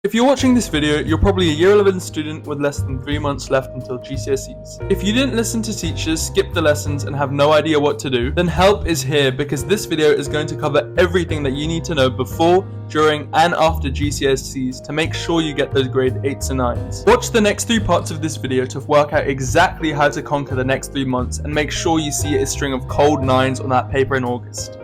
If you're watching this video, you're probably a year 11 student with less than 3 months left until GCSEs. If you didn't listen to teachers, skip the lessons, and have no idea what to do, then help is here because this video is going to cover everything that you need to know before, during, and after GCSEs to make sure you get those grade 8s and 9s. Watch the next 3 parts of this video to work out exactly how to conquer the next 3 months and make sure you see a string of cold 9s on that paper in August.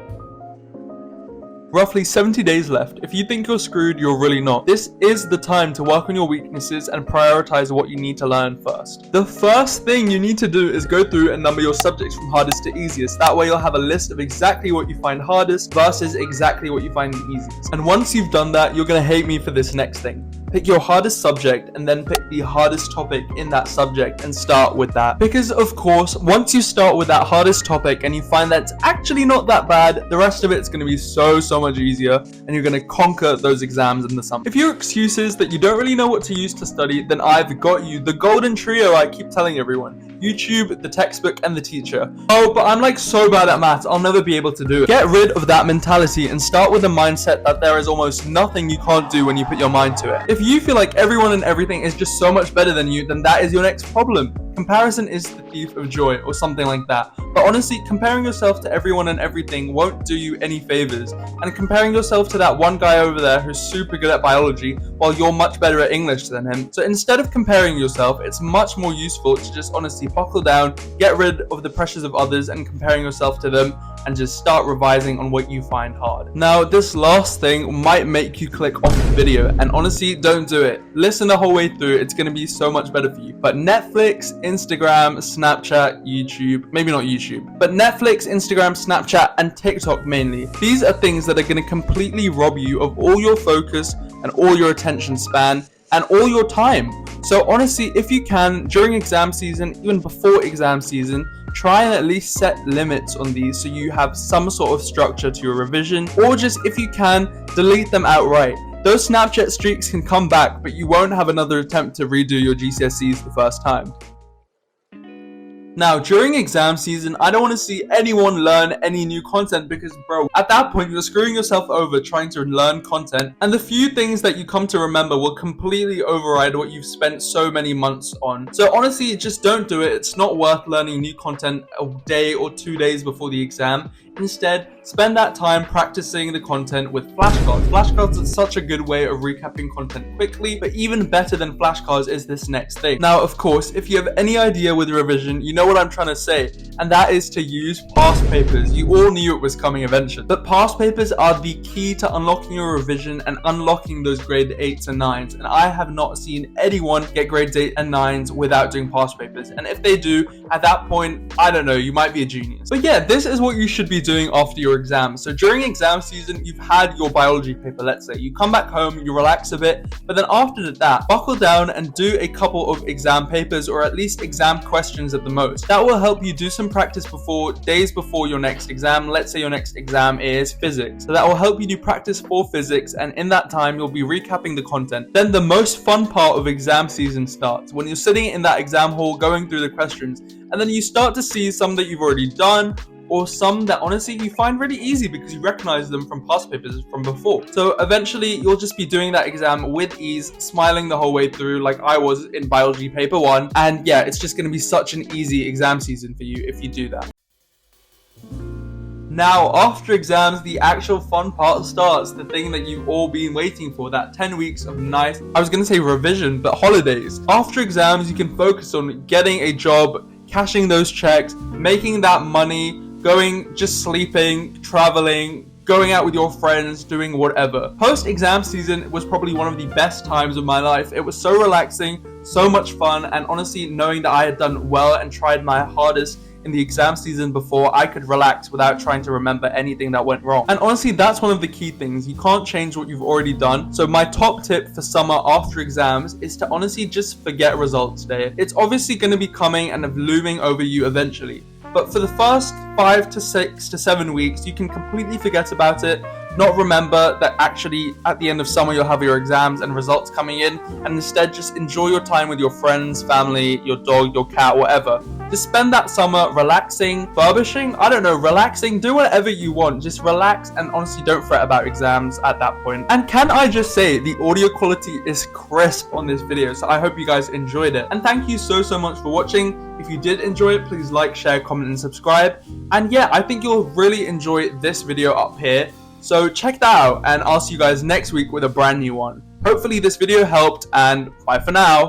Roughly 70 days left. If you think you're screwed, you're really not. This is the time to work on your weaknesses and prioritize what you need to learn first. The first thing you need to do is go through and number your subjects from hardest to easiest. That way you'll have a list of exactly what you find hardest versus exactly what you find the easiest. And once you've done that, you're going to hate me for this next thing. Pick your hardest subject and then pick the hardest topic in that subject and start with that. Because of course, once you start with that hardest topic and you find that it's actually not that bad, the rest of it's going to be so much easier and you're going to conquer those exams in the summer. If your excuse is that you don't really know what to use to study, then I've got you. The golden trio I keep telling everyone. YouTube, the textbook, and the teacher. Oh, but I'm like so bad at maths, I'll never be able to do it. Get rid of that mentality and start with the mindset that there is almost nothing you can't do when you put your mind to it. If you feel like everyone and everything is just so much better than you, then that is your next problem. Comparison is the thief of joy, or something like that. But honestly, comparing yourself to everyone and everything won't do you any favors. And comparing yourself to that one guy over there who's super good at biology while you're much better at English than him. So instead of comparing yourself, it's much more useful to just honestly buckle down, get rid of the pressures of others and comparing yourself to them, and just start revising on what you find hard. Now, this last thing might make you click off the video, and honestly, don't do it. Listen the whole way through, it's gonna be so much better for you. But Netflix, Instagram, Snapchat, YouTube, maybe not YouTube, but Netflix, Instagram, Snapchat, and TikTok mainly. These are things that are gonna completely rob you of all your focus and all your attention span and all your time. So honestly, if you can, during exam season, even before exam season, try and at least set limits on these so you have some sort of structure to your revision, or just if you can, delete them outright. Those Snapchat streaks can come back, but you won't have another attempt to redo your GCSEs the first time. Now, during exam season, I don't want to see anyone learn any new content because, bro, at that point, you're screwing yourself over trying to learn content, and the few things that you come to remember will completely override what you've spent so many months on. So honestly, just don't do it. It's not worth learning new content a day or 2 days before the exam. Instead, spend that time practicing the content with flashcards. Flashcards is such a good way of recapping content quickly, but even better than flashcards is this next thing. Now, of course, if you have any idea with revision, you know what I'm trying to say, and that is to use past papers. You all knew it was coming eventually, but past papers are the key to unlocking your revision and unlocking those grade 8s and 9s, and I have not seen anyone get grades 8 and 9s without doing past papers, and if they do, at that point, I don't know, you might be a genius. But yeah, this is what you should be doing after your exams. So during exam season, you've had your biology paper, let's say. You come back home, you relax a bit, but then after that, buckle down and do a couple of exam papers, or at least exam questions at the most. That will help you do some practice days before your next exam. Let's say your next exam is physics. So that will help you do practice for physics, and in that time, you'll be recapping the content. Then the most fun part of exam season starts, when you're sitting in that exam hall going through the questions, and then you start to see some that you've already done, or some that honestly you find really easy because you recognize them from past papers from before. So eventually you'll just be doing that exam with ease, smiling the whole way through like I was in biology paper 1. And yeah, it's just going to be such an easy exam season for you if you do that. Now, after exams, the actual fun part starts, the thing that you've all been waiting for, that 10 weeks of nice, I was going to say revision, but holidays. After exams, you can focus on getting a job, cashing those checks, making that money, just sleeping, traveling, going out with your friends, doing whatever. Post-exam season was probably one of the best times of my life. It was so relaxing, so much fun, and honestly, knowing that I had done well and tried my hardest in the exam season before, I could relax without trying to remember anything that went wrong. And honestly, that's one of the key things. You can't change what you've already done. So my top tip for summer after exams is to honestly just forget results day. It's obviously going to be coming and looming over you eventually. But for the first 5 to 6 to 7 weeks, you can completely forget about it, not remember that actually at the end of summer you'll have your exams and results coming in, and instead just enjoy your time with your friends, family, your dog, your cat, whatever. Just spend that summer relaxing, furbishing, I don't know, relaxing, do whatever you want. Just relax and honestly don't fret about exams at that point. And can I just say, the audio quality is crisp on this video, so I hope you guys enjoyed it. And thank you so much for watching. If you did enjoy it, please like, share, comment, and subscribe. And yeah, I think you'll really enjoy this video up here. So check that out, and I'll see you guys next week with a brand new one. Hopefully this video helped, and bye for now.